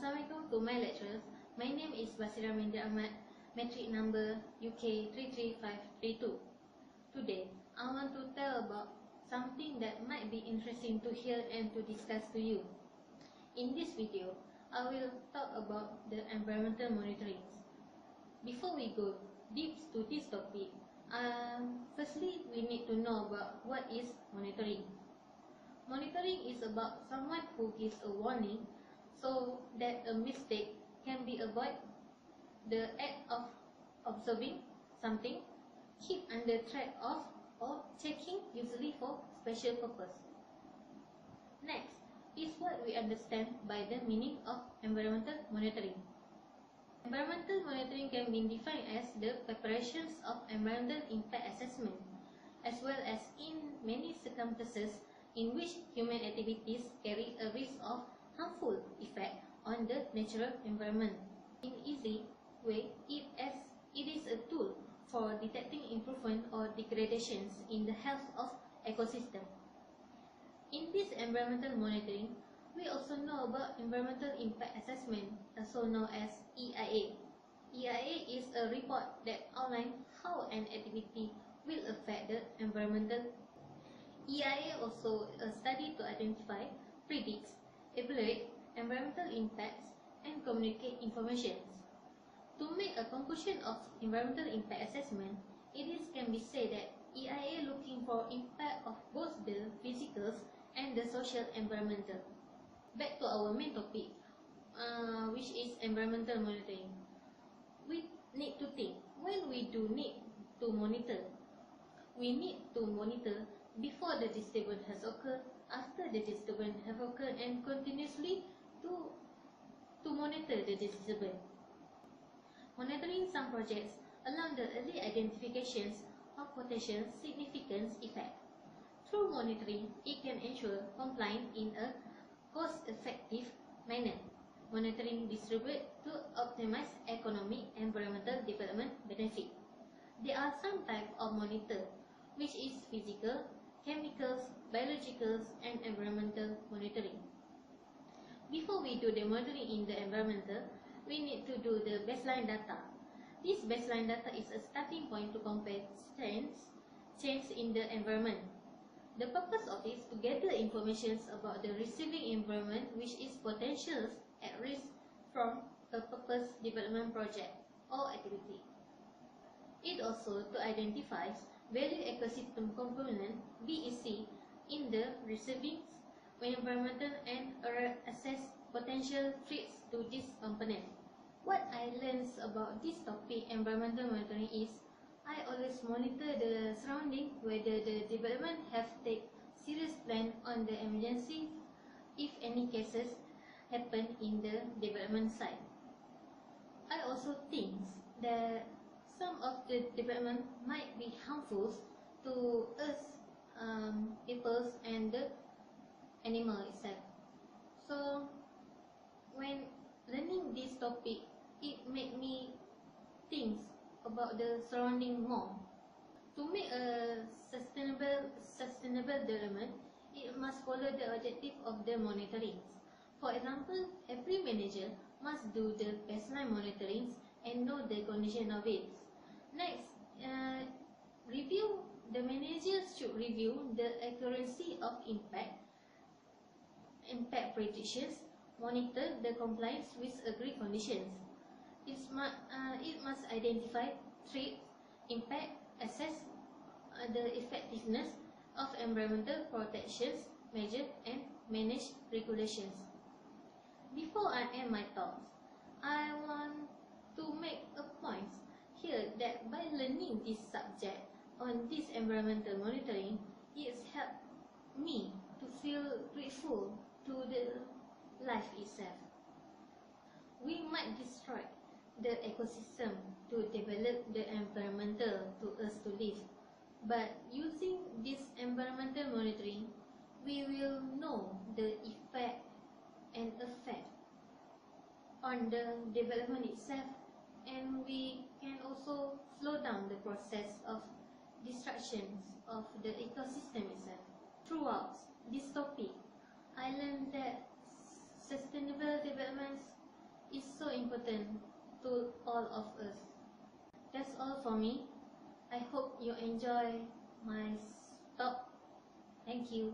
Assalamualaikum to my lecturers. My name is Basira Minda Ahmad, metric number UK 33532. Today, I want to tell about something that might be interesting to hear and to discuss to you. In this video, I will talk about the environmental monitoring. Before we go deep to this topic, firstly we need to know about what is monitoring. Monitoring is about someone who gives a warning so that a mistake can be avoided. The act of observing something, keep under track of, or checking, usually for special purpose. Next is what we understand by the meaning of environmental monitoring. Environmental monitoring can be defined as the preparations of environmental impact assessment, as well as in many circumstances in which human activities carry a risk of harmful effect on the natural environment. In easy way, it is a tool for detecting improvement or degradations in the health of ecosystem. In this environmental monitoring, we also know about environmental impact assessment, also known as EIA. EIA is a report that outlines how an activity will affect the environmental. EIA also a study to identify, predict, evaluate environmental impacts and communicate information. To make a conclusion of environmental impact assessment, can be said that EIA looking for impact of both the physical and the social environmental. Back to our main topic, which is environmental monitoring. We need to think, when we do need to monitor, we need to monitor before the disturbance has occurred, after the disturbance have occurred, and continuously to monitor the disturbance. Monitoring some projects allow the early identifications of potential significant effect. Through monitoring, it can ensure compliance in a cost-effective manner. Monitoring distribute to optimize economic environmental development benefit. There are some types of monitor, which is physical, chemicals, biologicals, and environmental monitoring. Before we do the monitoring in the environmental, we need to do the baseline data. This baseline data is a starting point to compare change in the environment. The purpose of it is to gather information about the receiving environment which is potential at risk from a purpose development project or activity. It also to identify value ecosystem component (VEC) in the receiving environmental and assess potential threats to this component. What I learned about this topic, environmental monitoring, is I always monitor the surrounding whether the development have take serious plan on the emergency if any cases happen in the development site. I also think that some of the development might be harmful to us, peoples, and the animal itself. So when learning this topic, it made me think about the surrounding more. To make a sustainable development, it must follow the objective of the monitoring. For example, every manager must do the baseline monitoring and know the condition of it. Next, the manager should review the accuracy of impact predictions, monitor the compliance with agreed conditions. It must identify threat, impact, assess the effectiveness of environmental protections measures, and manage regulations. Before I end my thoughts, I want to make a point here that by learning this subject on this environmental monitoring, it's helped me to feel grateful to the life itself. We might destroy the ecosystem to develop the environmental to us to live, but using this environmental monitoring, we will know the effect on the development itself, and we can also slow down the process of destructions of the ecosystem itself. Throughout this topic, I learned that sustainable development is so important to all of us. That's all for me. I hope you enjoy my talk. Thank you.